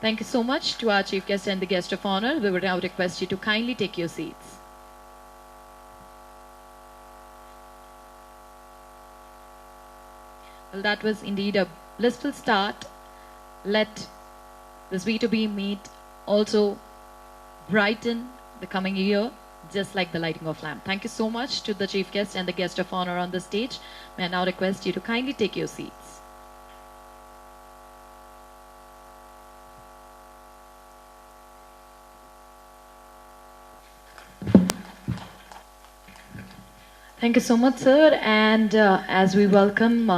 Thank you so much to our chief guest and the guest of honor. We would now request you to kindly take your seats. Well, that was indeed a blissful start. Let this B2B meet also brighten the coming year, just like the lighting of lamp. Thank you so much to the chief guest and the guest of honor on the stage. May I now request you to kindly take your seats. Thank you so much, sir. And as we welcome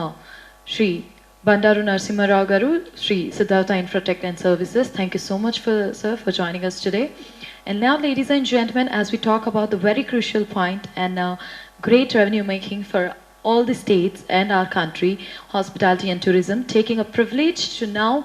Shri Bandaru Narasimha Rao Garu, Shri Siddhartha Infratech and Services, thank you so much, sir, for joining us today. And now, ladies and gentlemen, as we talk about the very crucial point and great revenue making for all the states and our country, hospitality and tourism, taking a privilege to now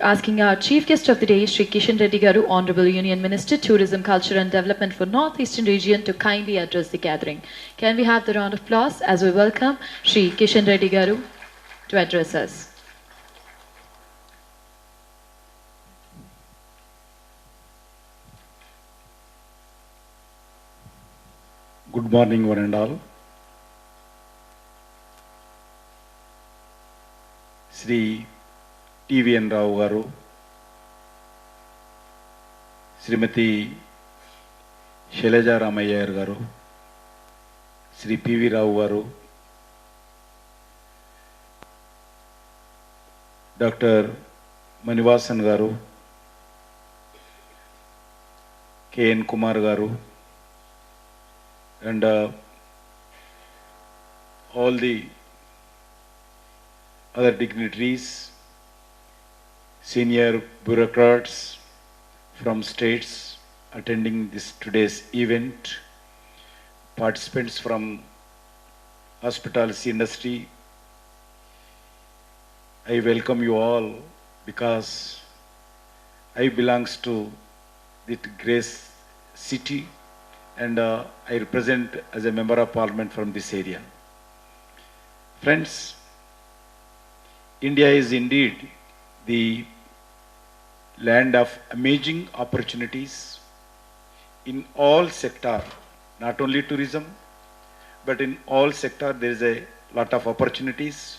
asking our chief guest of the day, Shri Kishan Reddy Garu, Honorable Union Minister, Tourism, Culture and Development for Northeastern Region, to kindly address the gathering. Can we have the round of applause as we welcome Shri Kishan Reddy Garu to address us? Good morning, one and all. Sri T.V.N. Rao Garu, Srimati Shailaja Ramayya Garu, Sri P.V. Rao Garu, Dr. Manivasan Garu, K.N. Kumar Garu, and all the other dignitaries, senior bureaucrats from states attending this today's event, participants from hospitality industry. I welcome you all because I belongs to the Grace city and I represent as a member of parliament from this area. Friends, India is indeed the land of amazing opportunities in all sector, not only tourism, but in all sector there is a lot of opportunities.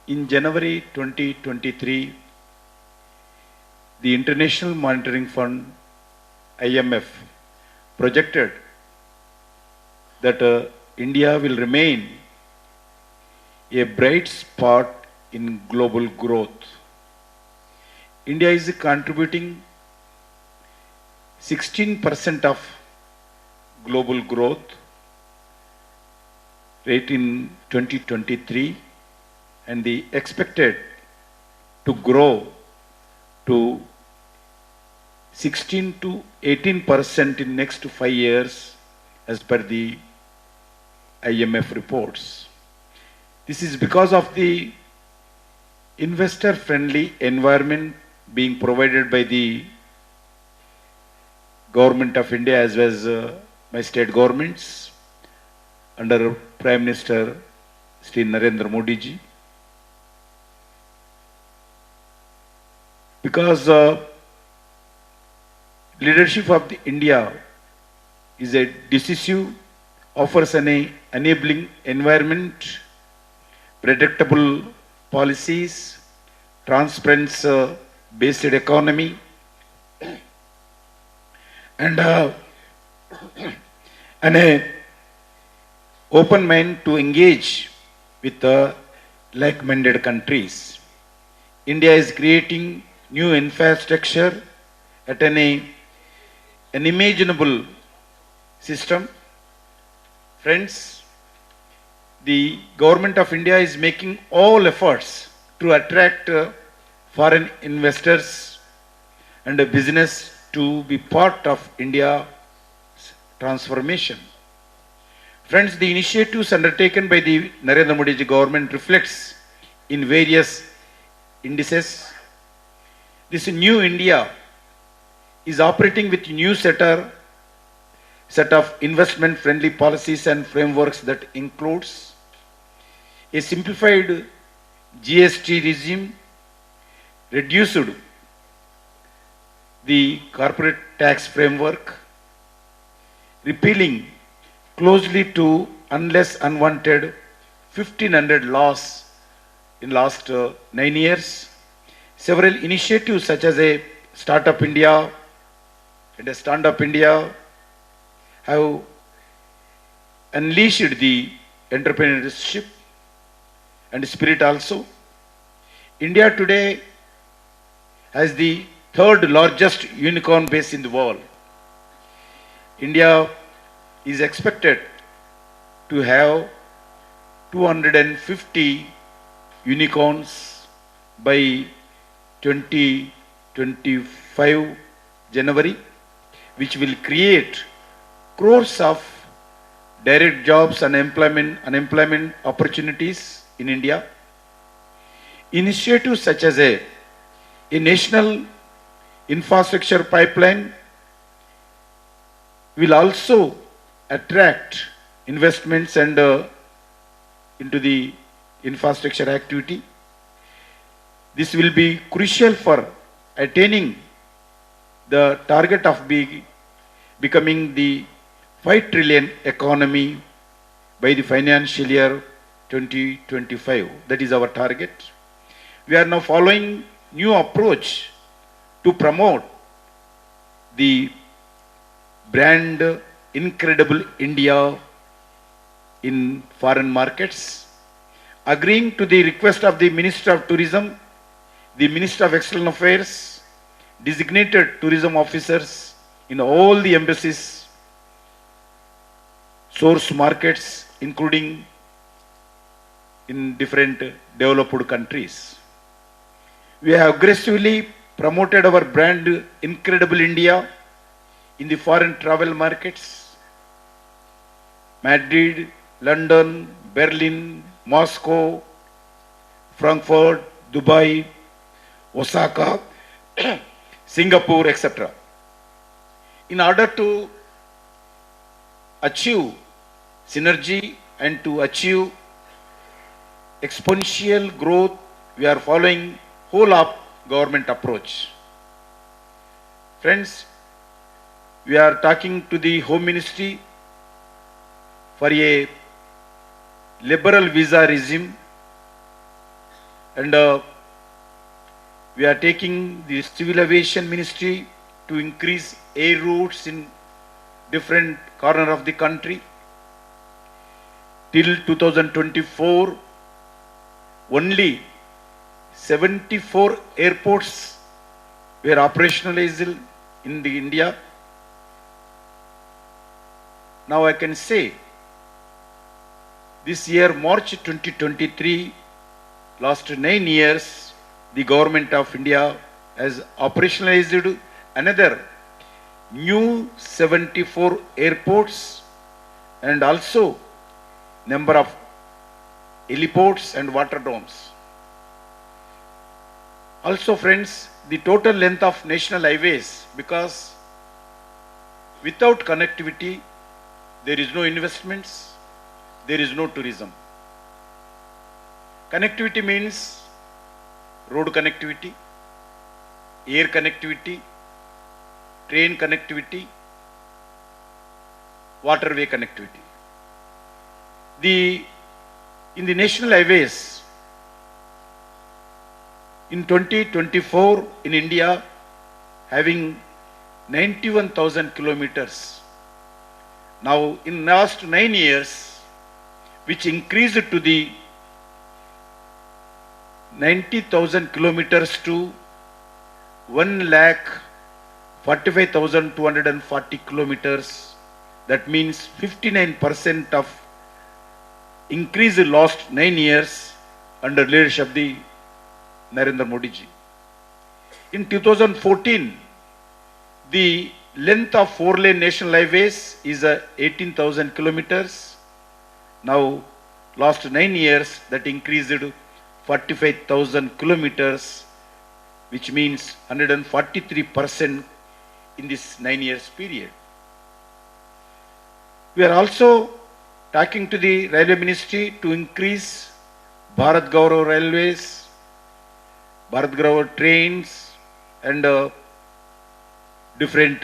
In January 2023, the International Monetary Fund, IMF, projected that India will remain a bright spot in global growth. India is contributing 16% of global growth rate in 2023 and the expected to grow to 16 to 18% in next 5 years as per the IMF reports. This is because of the investor-friendly environment being provided by the Government of India as well as my state governments under Prime Minister Shri Narendra Modi ji. Because leadership of the India is a decisive, offers an enabling environment, predictable policies, transparency-based economy, and an open mind to engage with like-minded countries. India is creating new infrastructure at an unimaginable system. Friends, the Government of India is making all efforts to attract foreign investors and business to be part of India's transformation. Friends, the initiatives undertaken by the Narendra Modi ji government reflects in various indices. This new India is operating with new set of investment-friendly policies and frameworks that includes a simplified GST regime, reduced the corporate tax framework, repealing closely to unless unwanted 1500 laws in last 9 years. Several initiatives such as a Startup India and a Stand Up India have unleashed the entrepreneurship and spirit also. India today has the third largest unicorn base in the world. India is expected to have 250 unicorns by 2025 January, which will create crores of direct jobs and unemployment opportunities in India. Initiatives such as a national infrastructure pipeline will also attract investments and into the infrastructure activity. This will be crucial for attaining the target of becoming the 5 trillion economy by the financial year 2025. That is our target. We are now following new approach to promote the brand Incredible India in foreign markets, agreeing to the request of the Minister of Tourism, the Minister of External Affairs, designated tourism officers in all the embassies, source markets, including in different developed countries. We have aggressively promoted our brand Incredible India in the foreign travel markets. Madrid, London, Berlin, Moscow, Frankfurt, Dubai, Osaka, Singapore, etc. In order to achieve synergy and to achieve exponential growth, we are following whole of government approach. Friends, we are talking to the Home Ministry for a liberal visa regime, and we are taking the Civil Aviation Ministry to increase air routes in different corner of the country. Till 2024, only 74 airports were operationalized in the India. Now I can say this year, March 2023, last 9 years, the government of India has operationalized another new 74 airports and also number of heliports and water domes. Also friends, the total length of national highways, because without connectivity, there is no investments, there is no tourism. Connectivity means road connectivity, air connectivity, train connectivity, waterway connectivity. In the national highways, in 2024 in India, having 91,000 kilometers. Now in last 9 years, which increased to the 90,000 kilometers to 1,45,240 kilometers. That means 59% of increase in last 9 years under leadership of the Narendra Modi ji. In 2014, the length of 4-lane national highways is 18,000 kilometers. Now, last 9 years, that increased 45,000 kilometers, which means 143% in this 9 years period. We are also talking to the Railway Ministry to increase Bharat Gaurav Railways Bharat Grover trains and different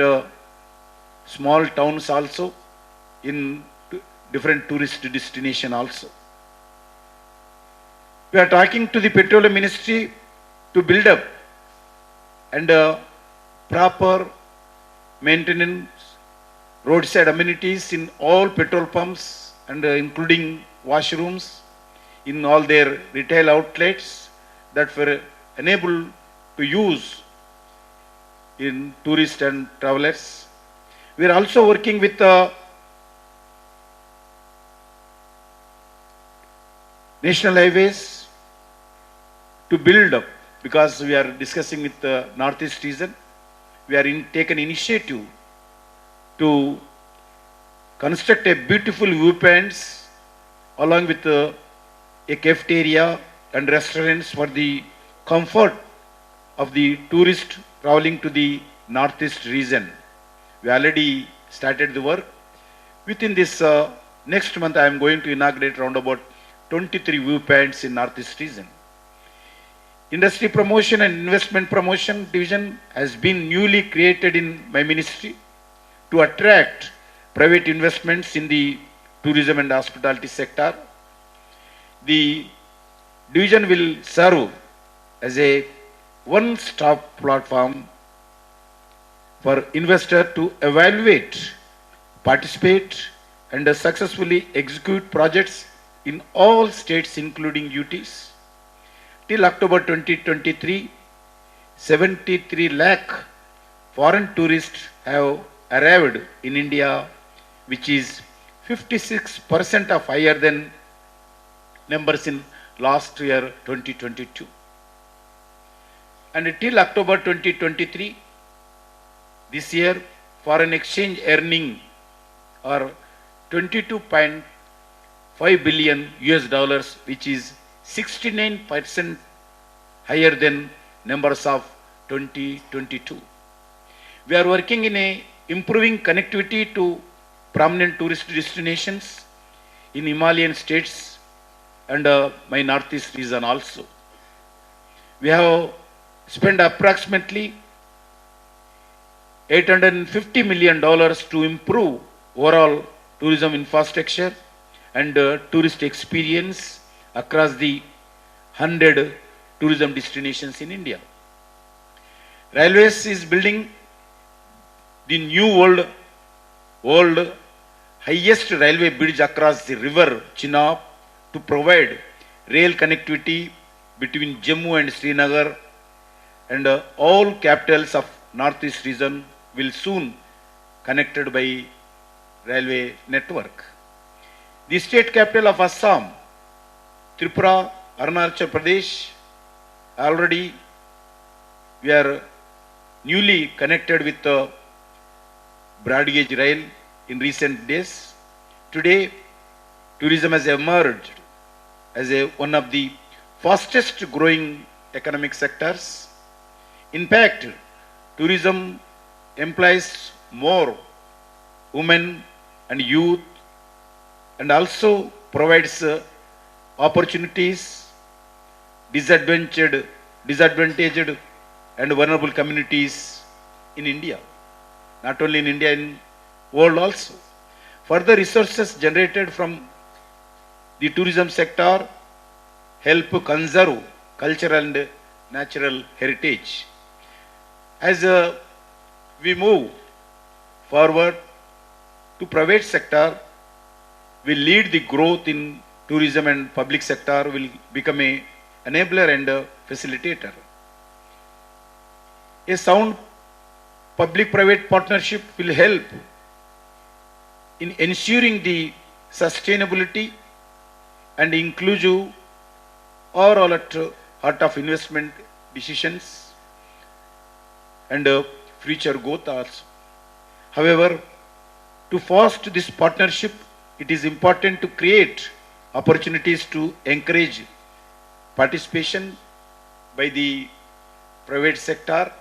small towns also in different tourist destination also. We are talking to the Petroleum Ministry to build up and proper maintenance roadside amenities in all petrol pumps and including washrooms in all their retail outlets that were enabled to use in tourists and travelers. We are also working with national highways to build up, because we are discussing with the Northeast region. We are taken initiative to construct a beautiful viewpoints along with a cafeteria and restaurants for the comfort of the tourist traveling to the Northeast region. We already started the work. Within this next month, I am going to inaugurate around about 23 viewpoints in Northeast region. Industry Promotion and Investment Promotion Division has been newly created in my ministry to attract private investments in the tourism and hospitality sector. The division will serve as a one-stop platform for investor to evaluate, participate, and successfully execute projects in all states including UTs. Till October 2023, 73 lakh foreign tourists have arrived in India, which is 56% of higher than numbers in last year 2022. And till October 2023, this year foreign exchange earning are 22.5 billion US dollars, which is 69% higher than numbers of 2022. We are working in improving connectivity to prominent tourist destinations in Himalayan states and my Northeast region also. We have spent approximately $850 million to improve overall tourism infrastructure and tourist experience across the 100 tourism destinations in India. Railways is building the new world highest railway bridge across the river Chenab to provide rail connectivity between Jammu and Srinagar, and all capitals of Northeast region will soon connected by railway network. The state capital of Assam, Tripura, Arunachal Pradesh, already we are newly connected with the broad gauge rail in recent days. Today, tourism has emerged as one of the fastest growing economic sectors. In fact, tourism employs more women and youth and also provides opportunities disadvantaged and vulnerable communities in India. Not only in India, in world also. Further resources generated from the tourism sector help conserve cultural and natural heritage. As we move forward to private sector, will lead the growth in tourism, and public sector will become a enabler and a facilitator. A sound public-private partnership will help in ensuring the sustainability and inclusive are all at heart of investment decisions and future growth also. However, to foster this partnership, it is important to create opportunities to encourage participation by the private sector.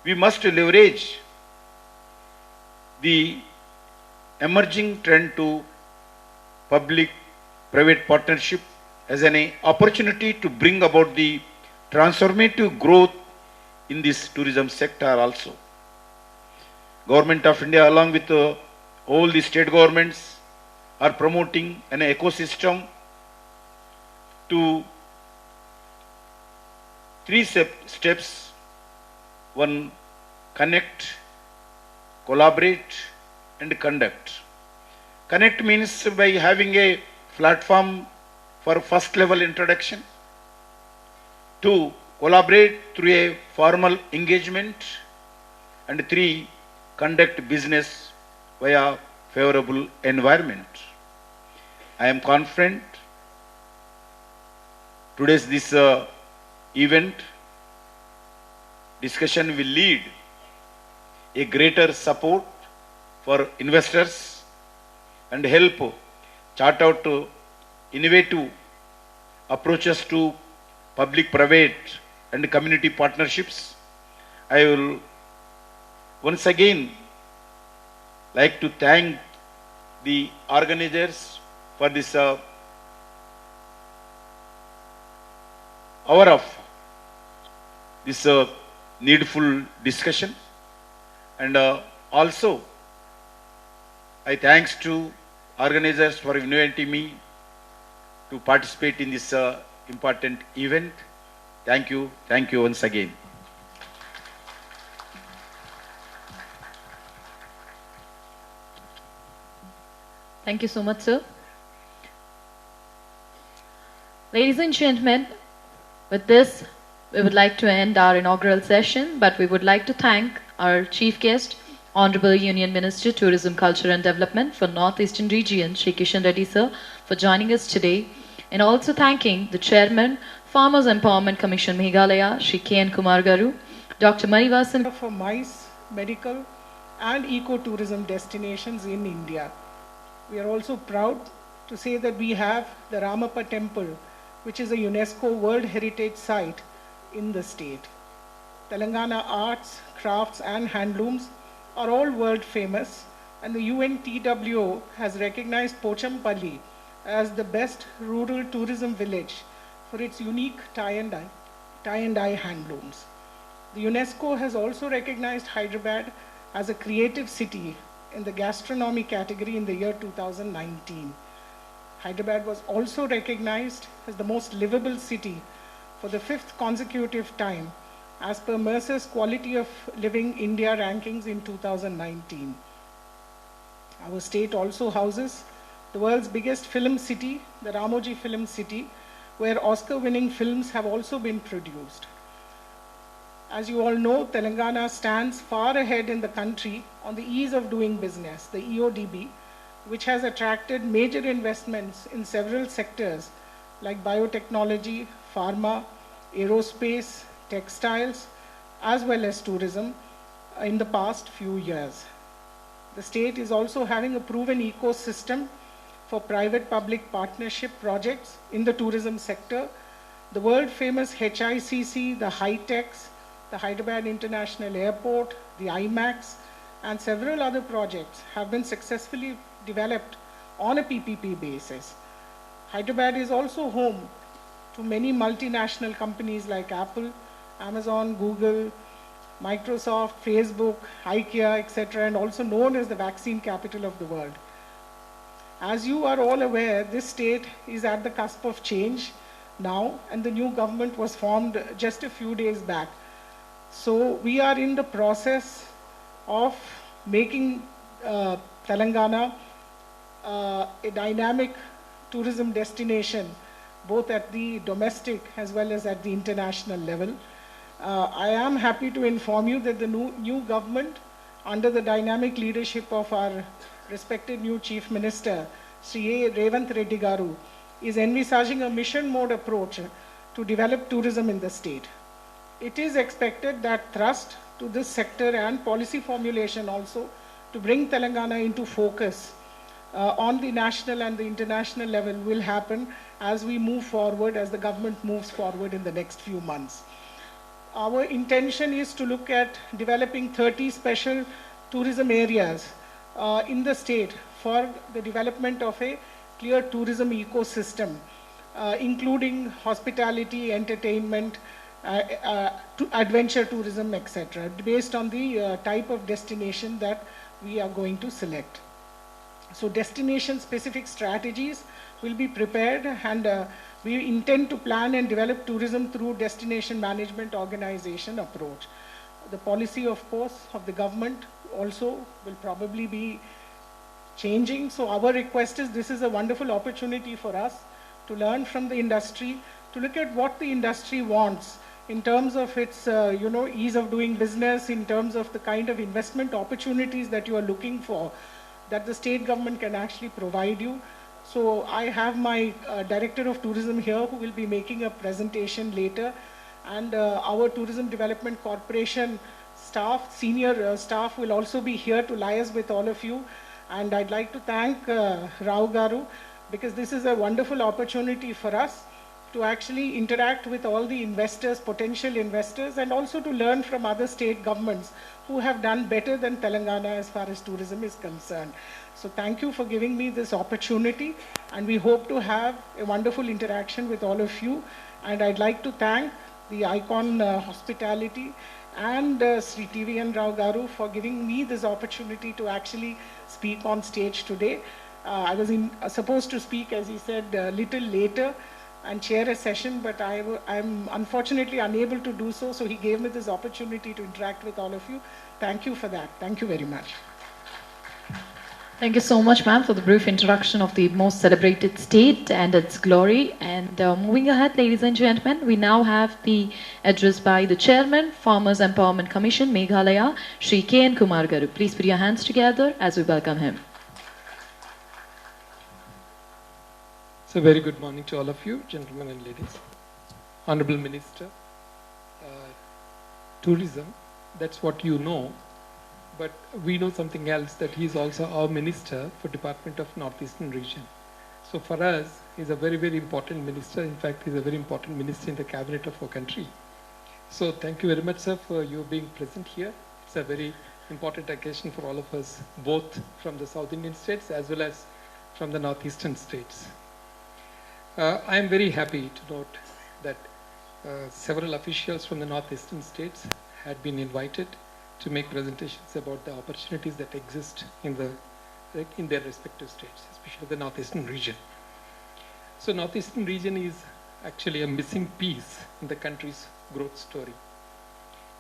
We must leverage the emerging trend to public-private partnership as an opportunity to bring about the transformative growth in this tourism sector also. Government of India along with all the state governments are promoting an ecosystem to three steps. One, connect, collaborate and conduct. Connect means by having a platform for first level introduction. Two, collaborate through a formal engagement. And three, conduct business via favorable environment. I am confident today's this event discussion will lead a greater support for investors and help chart out innovative approaches to public, private and community partnerships. I will once again like to thank the organizers for this hour of this needful discussion, and also I thanks to organizers for inviting me to participate in this important event. Thank you once again. Thank you so much, sir. Ladies and gentlemen, with this, we would like to end our inaugural session, but we would like to thank our chief guest, Honorable Union Minister, Tourism, Culture and Development for Northeastern Region, Shri Kishan Reddy sir, for joining us today, and also thanking the Chairman, Farmers Empowerment Commission Meghalaya, Shri K.N. Kumar Garu, Dr. Marivasan. For MICE, medical and eco-tourism destinations in India. We are also proud to say that we have the Ramappa Temple, which is a UNESCO World Heritage Site in the state. Telangana arts, crafts and handlooms are all world famous, and the UNTWO has recognized Pochampalli as the best rural tourism village for its unique tie-and-dye handlooms. The UNESCO has also recognized Hyderabad as a creative city in the gastronomy category in the year 2019. Hyderabad was also recognized as the most livable city for the 5th consecutive time as per Mercer's Quality of Living India rankings in 2019. Our state also houses the world's biggest film city, the Ramoji Film City, where Oscar-winning films have also been produced. As you all know, Telangana stands far ahead in the country on the ease of doing business, the EODB, which has attracted major investments in several sectors like biotechnology, pharma, aerospace, textiles, as well as tourism in the past few years. The state is also having a proven ecosystem for private-public partnership projects in the tourism sector. The world-famous HICC, the HITEX, the Hyderabad International Airport, the IMAX, and several other projects have been successfully developed on a PPP basis. Hyderabad is also home to many multinational companies like Apple, Amazon, Google, Microsoft, Facebook, IKEA, etc., and also known as the vaccine capital of the world. As you are all aware, this state is at the cusp of change now, and the new government was formed just a few days back. So we are in the process of making Telangana a dynamic tourism destination, both at the domestic as well as at the international level. I am happy to inform you that the new government, under the dynamic leadership of our respected new Chief Minister, Sri Revant Reddy Garu, is envisaging a mission mode approach to develop tourism in the state. It is expected that thrust to this sector and policy formulation also to bring Telangana into focus on the national and the international level will happen as we move forward, as the government moves forward in the next few months. Our intention is to look at developing 30 special tourism areas in the state for the development of a clear tourism ecosystem, including hospitality, entertainment, to adventure tourism, etc., based on the type of destination that we are going to select. So destination-specific strategies will be prepared, and we intend to plan and develop tourism through destination management organization approach. The policy, of course, of the government also will probably be changing. So our request is, this is a wonderful opportunity for us to learn from the industry, to look at what the industry wants in terms of its ease of doing business, in terms of the kind of investment opportunities that you are looking for, that the state government can actually provide you. So I have my Director of Tourism here who will be making a presentation later, and our Tourism Development Corporation staff, senior staff will also be here to liaise with all of you. And I'd like to thank Rao Garu, because this is a wonderful opportunity for us to actually interact with all the investors, potential investors, and also to learn from other state governments who have done better than Telangana as far as tourism is concerned. So thank you for giving me this opportunity, and we hope to have a wonderful interaction with all of you. And I'd like to thank the Icon Hospitality and Sri TVN Rao Garu for giving me this opportunity to actually speak on stage today. I was supposed to speak, as he said, a little later and chair a session, but I'm unfortunately unable to do so, so he gave me this opportunity to interact with all of you. Thank you for that. Thank you very much. Thank you so much, ma'am, for the brief introduction of the most celebrated state and its glory. And moving ahead, ladies and gentlemen, we now have the address by the Chairman, Farmers Empowerment Commission, Meghalaya, Shri K.N. Kumar Garu. Please put your hands together as we welcome him. So very good morning to all of you, gentlemen and ladies. Honorable Minister, tourism, that's what you know, but we know something else, that he is also our Minister for Department of Northeastern Region. So for us, he's a very, very important minister. In fact, he's a very important minister in the cabinet of our country. So thank you very much, sir, for you being present here. It's a very important occasion for all of us, both from the South Indian states as well as from the Northeastern states. I am very happy to note that several officials from the Northeastern states had been invited to make presentations about the opportunities that exist in their respective states, especially the Northeastern region. So Northeastern region is actually a missing piece in the country's growth story.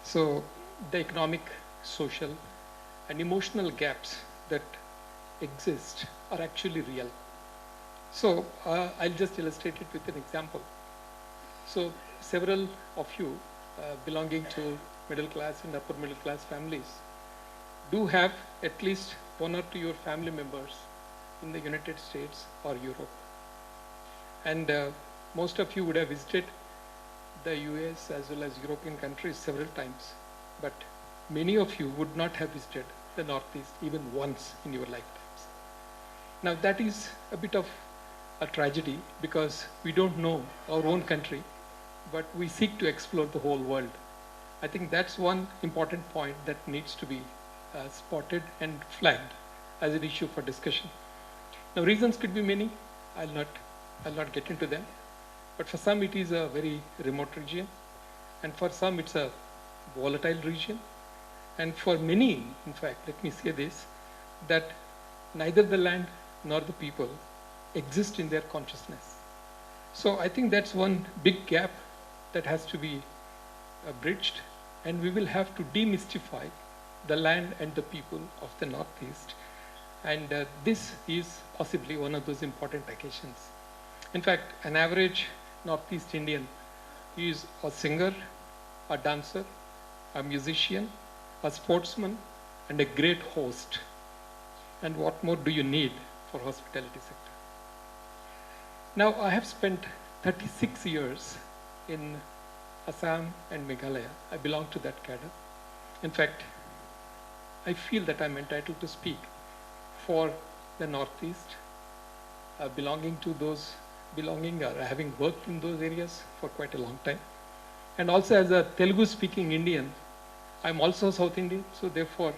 So the economic, social, and emotional gaps that exist are actually real. So I'll just illustrate it with an example. So several of you belonging to middle class and upper middle class families do have at least one or two of your family members in the United States or Europe. And most of you would have visited the US as well as European countries several times, but many of you would not have visited the Northeast even once in your lifetimes. Now that is a bit of a tragedy, because we don't know our own country, but we seek to explore the whole world. I think that's one important point that needs to be spotted and flagged as an issue for discussion. Now reasons could be many. I'll not get into them, but for some it is a very remote region, and for some it's a volatile region, and for many, in fact, let me say this, that neither the land nor the people exist in their consciousness. So I think that's one big gap that has to be bridged, and we will have to demystify the land and the people of the Northeast. And this is possibly one of those important occasions. In fact, an average Northeast Indian is a singer, a dancer, a musician, a sportsman, and a great host. And what more do you need for hospitality sector? Now, I have spent 36 years in Assam and Meghalaya. I belong to that cadre. In fact, I feel that I'm entitled to speak for the Northeast, belonging or having worked in those areas for quite a long time. And also as a Telugu-speaking Indian, I'm also South Indian, so therefore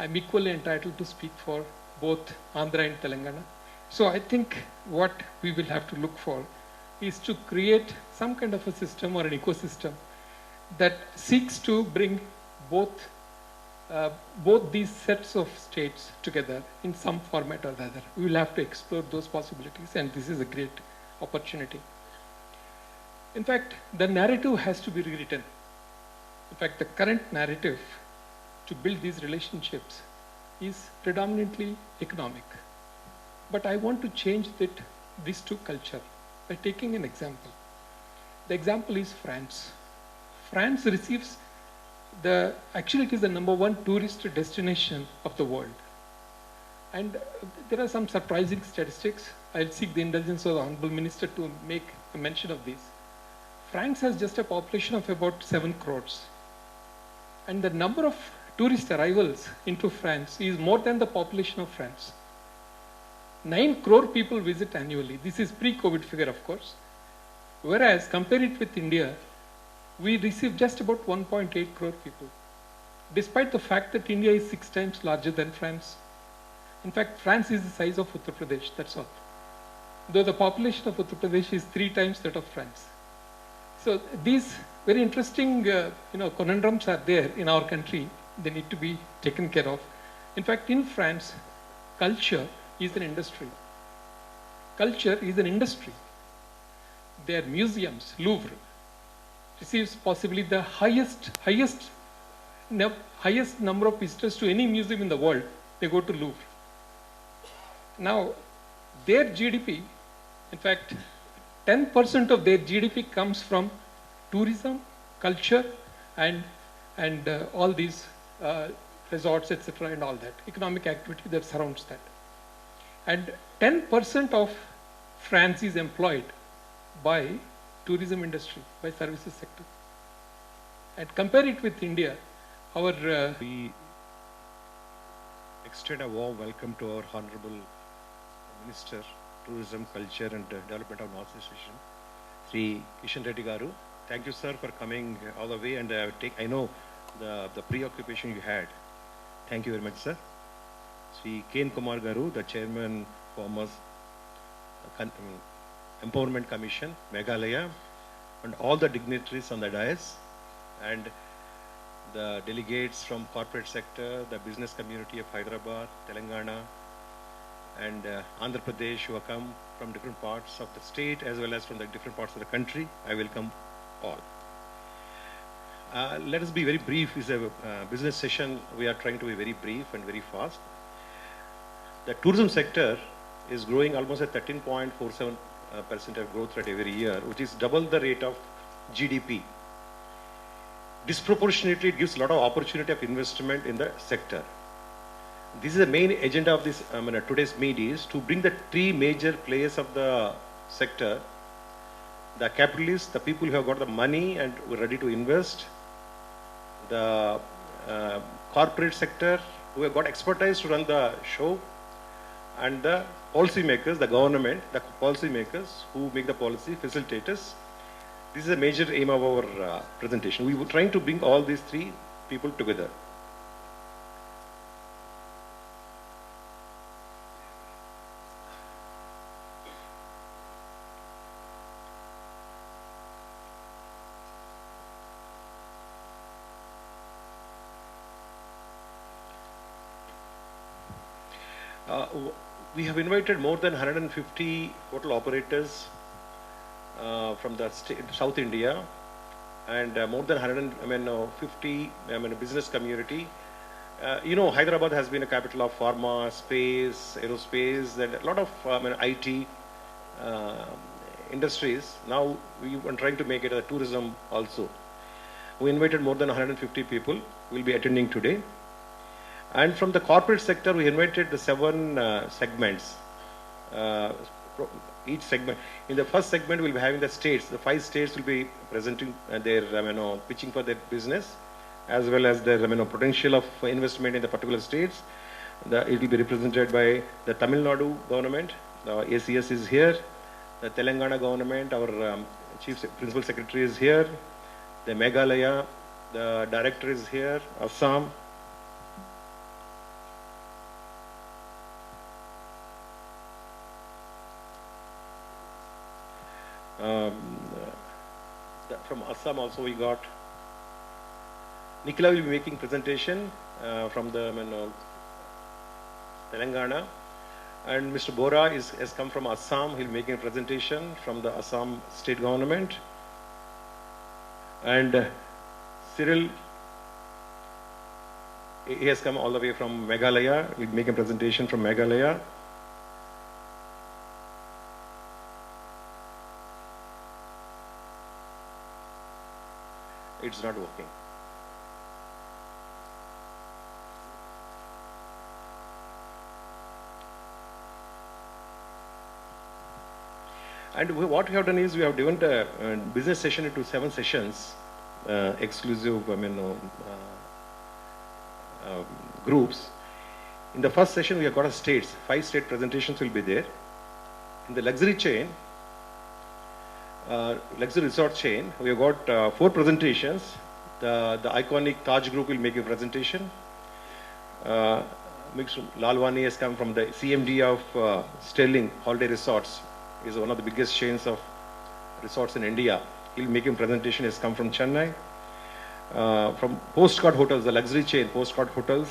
I'm equally entitled to speak for both Andhra and Telangana. So I think what we will have to look for is to create some kind of a system or an ecosystem that seeks to bring both both these sets of states together in some format or the other. We will have to explore those possibilities, and this is a great opportunity. In fact, the narrative has to be rewritten. In fact, the current narrative to build these relationships is predominantly economic. But I want to change this to culture by taking an example. The example is France. France receives actually it is the #1 tourist destination of the world. And there are some surprising statistics. I'll seek the indulgence of the Honorable Minister to make a mention of these. France has just a population of about 7 crores. And the number of tourist arrivals into France is more than the population of France. 9 crore people visit annually. This is pre-COVID figure, of course. Whereas, compare it with India, we receive just about 1.8 crore people, despite the fact that India is 6 times larger than France. In fact, France is the size of Uttar Pradesh, that's all. Though the population of Uttar Pradesh is 3 times that of France. So these very interesting conundrums are there in our country. They need to be taken care of. In fact, in France, culture is an industry. Culture is an industry. Their museums, Louvre, receives possibly the highest number of visitors to any museum in the world. They go to Louvre. Now, their GDP, in fact, 10% of their GDP comes from tourism, culture, and all these resorts, etc., and all that economic activity that surrounds that. And 10% of France is employed by tourism industry, by services sector. And compare it with India, our... We extend a warm welcome to our Honorable Minister, Tourism, Culture and Development of North East Region, Sri Kishan Reddy Garu. Thank you, sir, for coming all the way, and I know the preoccupation you had. Thank you very much, sir. Sri Ken Kumar Garu, the Chairman, Farmers Empowerment Commission, Meghalaya, and all the dignitaries on the dais, and the delegates from corporate sector, the business community of Hyderabad, Telangana, and Andhra Pradesh, who have come from different parts of the state as well as from the different parts of the country. I welcome all. Let us be very brief. It's a business session. We are trying to be very brief and very fast. The tourism sector is growing almost at 13.47% of growth rate every year, which is double the rate of GDP. Disproportionately, it gives a lot of opportunity of investment in the sector. This is the main agenda of this today's meet is to bring the 3 major players of the sector: the capitalists, the people who have got the money and were ready to invest, the corporate sector who have got expertise to run the show, and the policy makers, the government, the policy makers who make the policy, facilitators. This is a major aim of our presentation. We were trying to bring all these 3 people together. We have invited more than 150 hotel operators from the South India, and more than 150 business community. Hyderabad has been a capital of pharma, space, aerospace, and a lot of IT industries. Now we are trying to make it a tourism also. We invited more than 150 people who will be attending today. And from the corporate sector, we invited the 7 segments. Each segment. In the first segment, we'll be having the states. The 5 states will be presenting their, pitching for their business, as well as their, potential of investment in the particular states. It will be represented by the Tamil Nadu government. The ACS is here. The Telangana government, our Chief Principal Secretary is here. The Meghalaya, the Director is here. Assam. From Assam also we got Nikila will be making presentation from the Telangana. And Mr. Bora has come from Assam. He'll be making a presentation from the Assam state government. And Cyril, he has come all the way from Meghalaya. He'll be making a presentation from Meghalaya. It's not working. And what we have done is we have divided a business session into 7 sessions, exclusive, groups. In the first session, we have got a states. 5 state presentations will be there. In the luxury chain, luxury resort chain, we have got 4 presentations. The iconic Taj Group will make a presentation. Mr. Lalwani has come from the CMD of Sterling Holiday Resorts. Is one of the biggest chains of resorts in India. He'll make a presentation. Has come from Chennai. From Postcard Hotels, the luxury chain Postcard Hotels,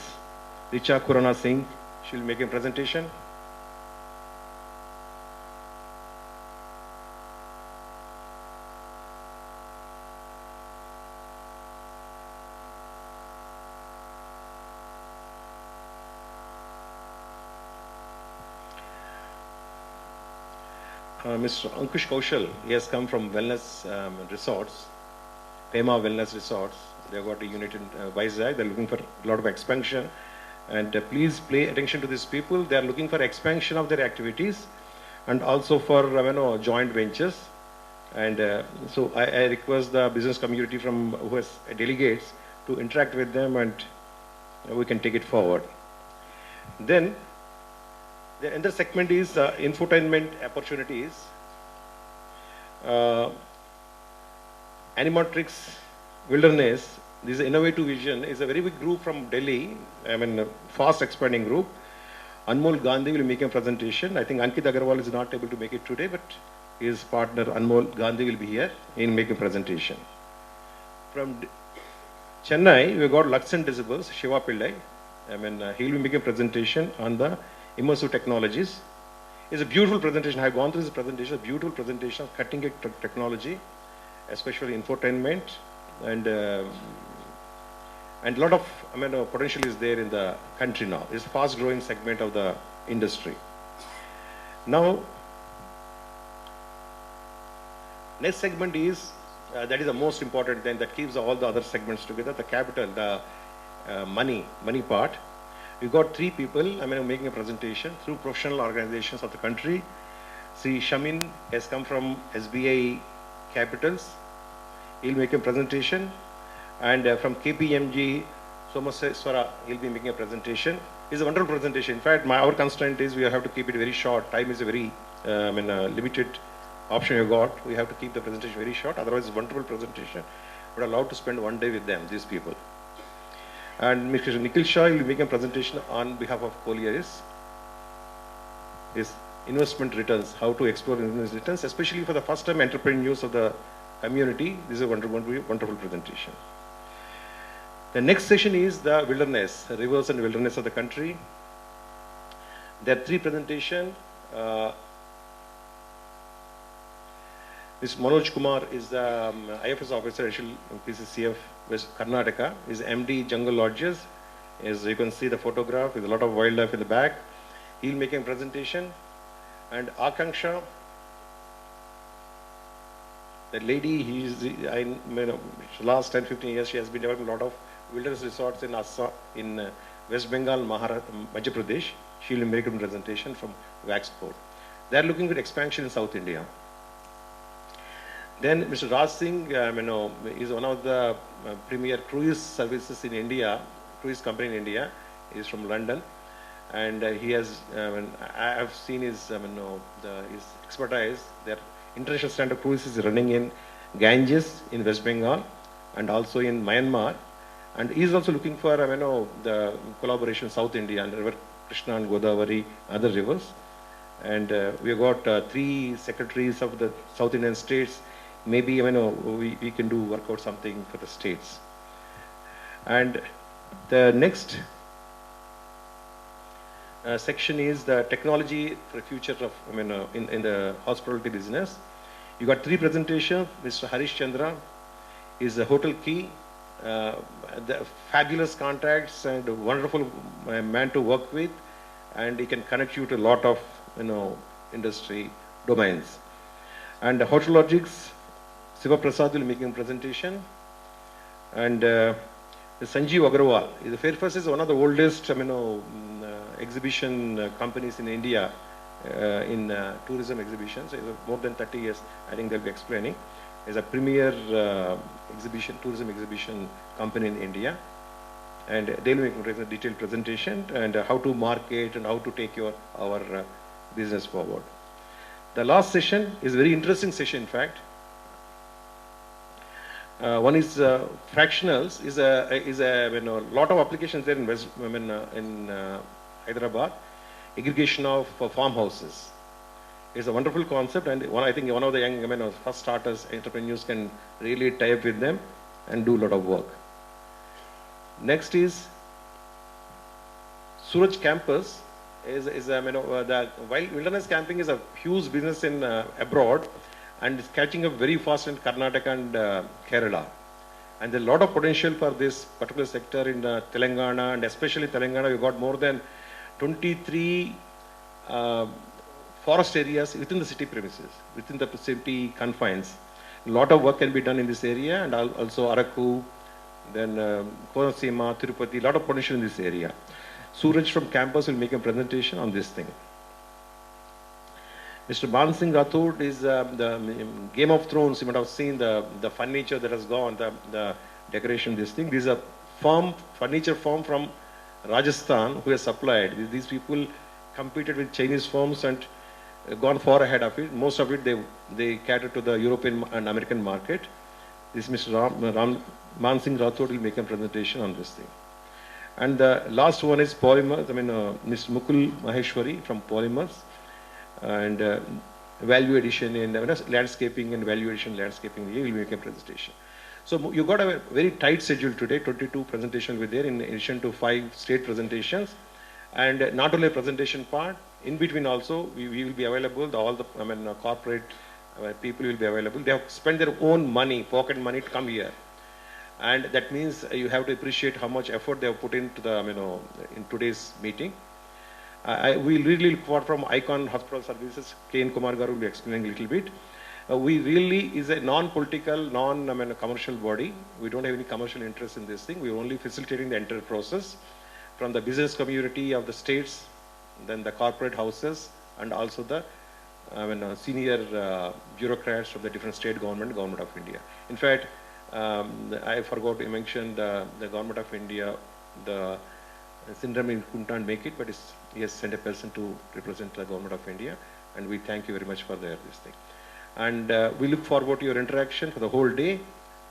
Richa Kurana Singh, she'll make a presentation. Mr. Ankush Kaushal, he has come from Wellness Resorts, Pema Wellness Resorts. They've got a unit in Vizag. They're looking for a lot of expansion. And please pay attention to these people. They're looking for expansion of their activities and also for joint ventures. And so I request the business community from who has delegates to interact with them, and we can take it forward. Then the other segment is infotainment opportunities. Animatrix Wilderness, this is Innovative Vision, is a very big group from Delhi, a fast expanding group. Anmol Gandhi will make a presentation. I think Ankit Agarwal is not able to make it today, but his partner Anmol Gandhi will be here in making a presentation. From Chennai, we got Lux and Decibels, Shiva Pillai. He will be making a presentation on the immersive technologies. It's a beautiful presentation. I have gone through this presentation, a beautiful presentation of cutting edge technology, especially infotainment, and a lot of potential is there in the country now. It's a fast growing segment of the industry. Now, next segment is, that is the most important thing that keeps all the other segments together, the capital, the money part. We got 3 people, making a presentation through professional organizations of the country. See, Shamin has come from SBI Capitals. He'll make a presentation. And from KPMG, Somaswara, he'll be making a presentation. It's a wonderful presentation. In fact, our constraint is we have to keep it very short. Time is a very limited option you got. We have to keep the presentation very short. Otherwise, it's a wonderful presentation. We're allowed to spend 1 day with them, these people. And Mr. Nikhil Shah will be making a presentation on behalf of Colliers. Is investment returns, how to explore investment returns, especially for the first time entrepreneurs of the community. This is a wonderful presentation. The next session is the wilderness, rivers and wilderness of the country. There are 3 presentations. Mr. Manoj Kumar is the IFS officer, PCCF West Karnataka. Is MD Jungle Lodges. As you can see the photograph, with a lot of wildlife in the back. He'll make a presentation. And Akanksha, that lady, last 10-15 years, she has been developing a lot of wilderness resorts in Assam, in West Bengal, Madhya Pradesh. She will make a presentation from Waxport. They are looking at expansion in South India. Then Mr. Raj Singh, is one of the premier cruise services in India, cruise company in India. He is from London, and he has. I have seen his, his expertise. Their international standard cruise is running in Ganges in West Bengal, and also in Myanmar, and he is also looking for the collaboration South India and River Krishna and Godavari, other rivers, and we have got 3 secretaries of the South Indian states. Maybe we can work out something for the states. And the next section is the technology for the future of, in the hospitality business. You got 3 presentations. Mr. Harish Chandra is a hotel key, the fabulous contacts and a wonderful man to work with, and he can connect you to a lot of, industry domains. And hotel logics, Siva Prasad will be making a presentation. And Sanjeev Agarwal, the Fairfax is one of the oldest, exhibition companies in India in tourism exhibitions. So more than 30 years, I think they'll be explaining. It's a premier tourism exhibition company in India. And they'll make a detailed presentation and how to market and how to take our business forward. The last session is a very interesting session, in fact. One is fractionals. Is a lot of applications there in Hyderabad. Aggregation of farmhouses is a wonderful concept, and I think one of the young first starters, entrepreneurs can really tie up with them and do a lot of work. Next is Suraj Campus. The wilderness camping is a huge business in abroad, and it's catching up very fast in Karnataka and Kerala. And there's a lot of potential for this particular sector in Telangana, and especially Telangana, we've got more than 23 forest areas within the city premises, within the city confines. A lot of work can be done in this area, and also Araku, then Konasima, Tirupati, a lot of potential in this area. Suraj from campus will make a presentation on this thing. Mr. Man Singh Rathod is the Game of Thrones. You might have seen the furniture that has gone, the decoration, this thing. These are furniture firm from Rajasthan who has supplied. These people competed with Chinese firms and gone far ahead of it. Most of it they cater to the European and American market. This Mr. Man Singh Rathod will make a presentation on this thing. And the last one is polymers. Mr. Mukul Maheshwari from polymers, and value addition in landscaping and value addition landscaping. He will make a presentation. So you got a very tight schedule today. 22 presentations were there in addition to 5 state presentations, and not only a presentation part. In between also, we will be available. All the corporate people will be available. They have spent their own money, pocket money, to come here. And that means you have to appreciate how much effort they have put into the, in today's meeting. We really look forward from Icon Hospital Services. K.N. Kumar Garu will be explaining a little bit. We really is a non-political, commercial body. We don't have any commercial interest in this thing. We're only facilitating the entire process from the business community of the states, then the corporate houses, and also the senior bureaucrats of the different state government of India. In fact, I forgot to mention the government of India, the Sindram couldn't make it, but he has sent a person to represent the government of India, and we thank you very much for this thing. And we look forward to your interaction for the whole day,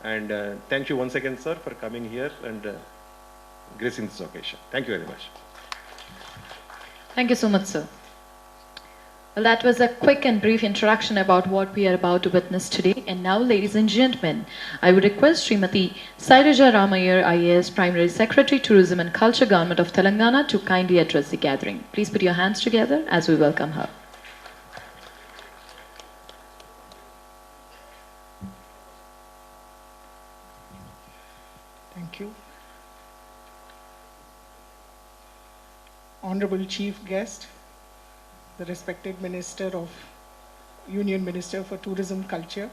and thank you once again, sir, for coming here and gracing this occasion. Thank you very much. Thank you so much, sir. Well, that was a quick and brief introduction about what we are about to witness today. And now, ladies and gentlemen, I would request Srimati Sairaja Ramayar, IAS, Primary Secretary, Tourism and Culture, Government of Telangana, to kindly address the gathering. Please put your hands together as we welcome her. Thank you. Honorable Chief Guest, the respected Union Minister for Tourism, Culture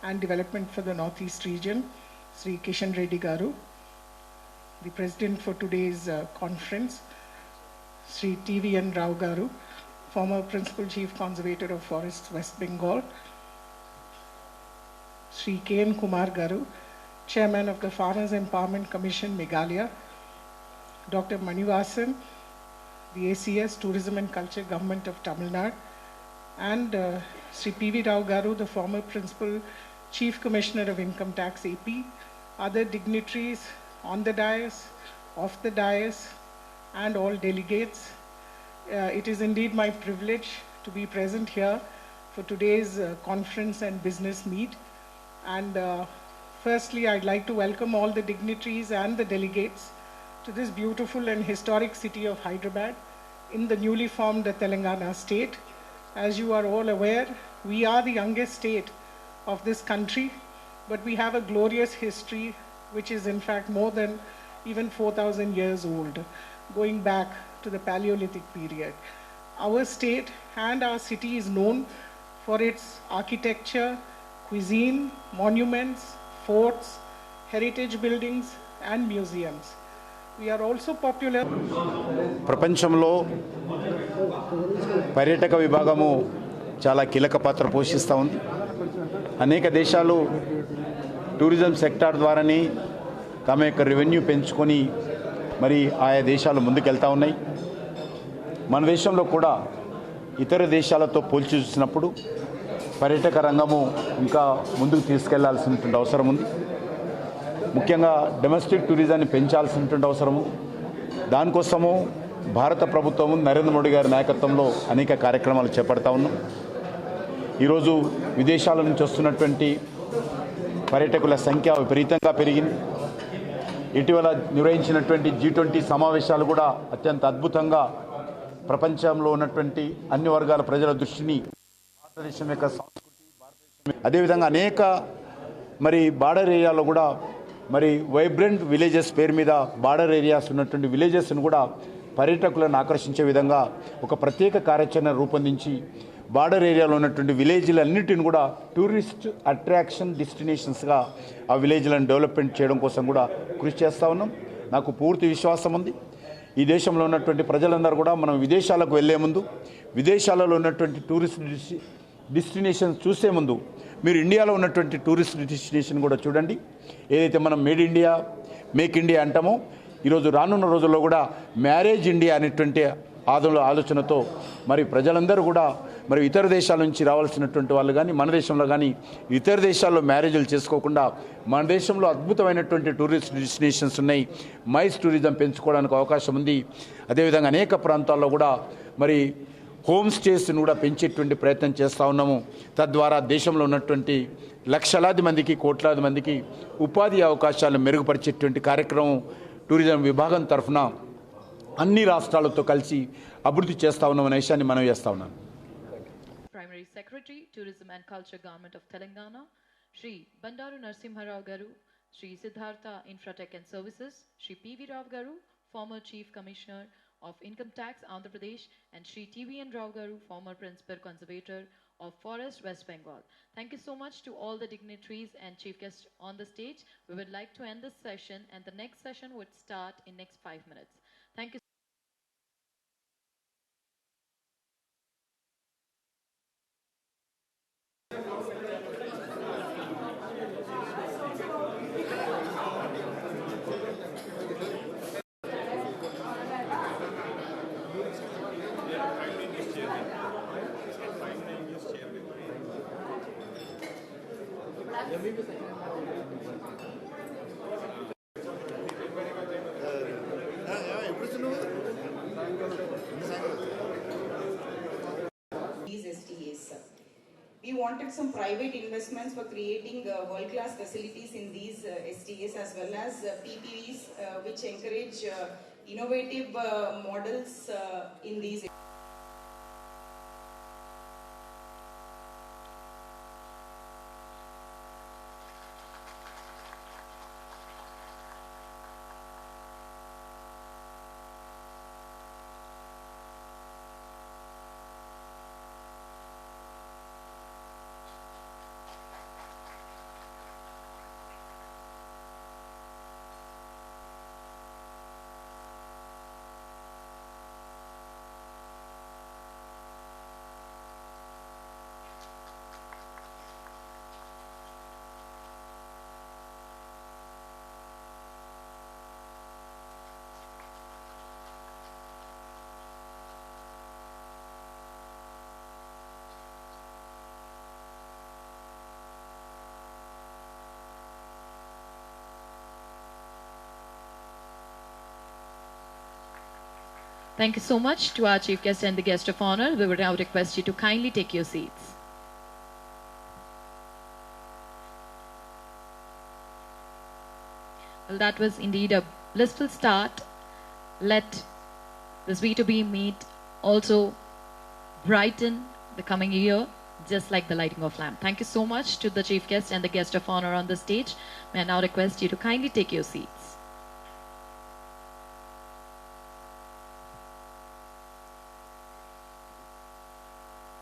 and Development for the Northeast region, Sri Kishan Reddy Garu, the President for today's conference, Sri T.V.N. Rao Garu, former Principal Chief Conservator of Forests, West Bengal, Sri K.N. Kumar Garu, Chairman of the Farmers Empowerment Commission, Meghalaya, Dr. Manivasan, the ACS, Tourism and Culture, Government of Tamil Nadu, and Sri P.V. Rao Garu, the former Principal Chief Commissioner of Income Tax, AP, other dignitaries on the dais, off the dais, and all delegates. It is indeed my privilege to be present here for today's conference and business meet. And Firstly, I'd like to welcome all the dignitaries and the delegates to this beautiful and historic city of Hyderabad in the newly formed Telangana state. As you are all aware, we are the youngest state of this country, but we have a glorious history which is in fact more than even 4,000 years old, going back to the Paleolithic period. Our state and our city is known for its architecture, cuisine, monuments, forts, heritage buildings, and museums. We are also popular. ప్రపంచంలో పర్యాటక విభాగము చాలా కీలక పాత్ర పోషిస్తూ ఉంది. అనేక దేశాలు టూరిజం సెక్టార్ ద్వారానే తమ యొక్క రెవెన్యూ పెంచుకొని మరి ఆయా దేశాలు ముందుకెళ్తూ ఉన్నాయి. మన దేశంలో కూడా ఇతర దేశాలతో పోల్చి చూసినప్పుడు పర్యాటక రంగము ఇంకా ముందుకు తీసుకెళ్లాల్సినటువంటి అవసరం ఉంది. ముఖ్యంగా డొమెస్టిక్ టూరిజాన్ని పెంచాల్సినటువంటి అవసరము. దానికోసము భారత ప్రభుత్వము నరేంద్ర మోడీ గారి నాయకత్వంలో అనేక కార్యక్రమాలు చేపడతా ఉన్నాం. ఈరోజు విదేశాల నుంచి వస్తున్నటువంటి పర్యాటకుల సంఖ్య విపరీతంగా పెరిగింది. ఇటీవల నిర్వహించినటువంటి G20 సమావేశాలు కూడా అత్యంత అద్భుతంగా ప్రపంచంలో ఉన్నటువంటి అన్ని వర్గాల ప్రజల దృష్టిని భారతదేశం యొక్క సంస్కృతి, అదేవిధంగా అనేక మరి బార్డర్ ఏరియాలో కూడా మరి వైబ్రెంట్ విలేజెస్ పేరు మీద బార్డర్ ఏరియాస్ ఉన్నటువంటి విలేజెస్ను కూడా పర్యాటకులను ఆకర్షించే విధంగా ఒక ప్రత్యేక కార్యాచరణ రూపొందించి బార్డర్ ఏరియాలో ఉన్నటువంటి విలేజ్లన్నిటిని కూడా టూరిస్ట్ అట్రాక్షన్ డెస్టినేషన్స్గా ఆ విలేజ్లను డెవలప్మెంట్ చేయడం కోసం కూడా కృషి చేస్తూ ఉన్నాం. నాకు పూర్తి విశ్వాసం ఉంది. ఈ దేశంలో ఉన్నటువంటి ప్రజలందరూ కూడా మనం విదేశాలకు వెళ్ళే ముందు విదేశాలలో ఉన్నటువంటి టూరిస్ట్ డెస్టినేషన్స్ చూసే ముందు మీరు ఇండియాలో ఉన్నటువంటి టూరిస్ట్ డెస్టినేషన్ కూడా చూడండి. ఏదైతే మనం మేడ్ ఇండియా, మేక్ ఇండియా అంటామో, ఈరోజు రానున్న రోజుల్లో కూడా మ్యారేజ్ ఇండియా అనేటువంటి ఆలోచనతో మరి ప్రజలందరూ కూడా మరి ఇతర దేశాల నుంచి రావాల్సినటువంటి వాళ్ళు కానీ మన దేశంలో కానీ ఇతర దేశాల్లో మ్యారేజ్లు చేసుకోకుండా మన దేశంలో అద్భుతమైనటువంటి టూరిస్ట్ డెస్టినేషన్స్ ఉన్నాయి. మైస్ టూరిజం పెంచుకోవడానికి అవకాశం ఉంది. అదేవిధంగా అనేక ప్రాంతాల్లో కూడా మరి హోమ్ స్టేస్ని కూడా పెంచేటువంటి ప్రయత్నం చేస్తూ ఉన్నాము. తద్వారా దేశంలో ఉన్నటువంటి లక్షలాది మందికి, కోట్లాది మందికి ఉపాధి అవకాశాలను మెరుగుపరిచేటువంటి కార్యక్రమం టూరిజం విభాగం తరఫున అన్ని రాష్ట్రాలతో కలిసి అభివృద్ధి చేస్తూ ఉన్నామనే విషయాన్ని మనం చేస్తూ ఉన్నాను. Primary Secretary, Tourism and Culture, Government of Telangana, Shri Bandaru Narsimha Rao Garu, Shri Siddhartha Infratech and Services, Shri P.V. Rao Garu, former Chief Commissioner of Income Tax, Andhra Pradesh, and Shri T.V.N. Rao Garu, former Principal Conservator of Forest, West Bengal. Thank you so much to all the dignitaries and chief guests on the stage. We would like to end this session, and the next session would start in next 5 minutes. Thank you. These STAs. We wanted some private investments for creating world-class facilities in these STAs as well as PPVs which encourage innovative models in these. Thank you so much to our chief guest and the guest of honor. We would now request you to kindly take your seats. Well, that was indeed a blissful start. Let this B2B meet also brighten the coming year, just like the lighting of lamp. Thank you so much to the chief guest and the guest of honor on the stage. May I now request you to kindly take your seats.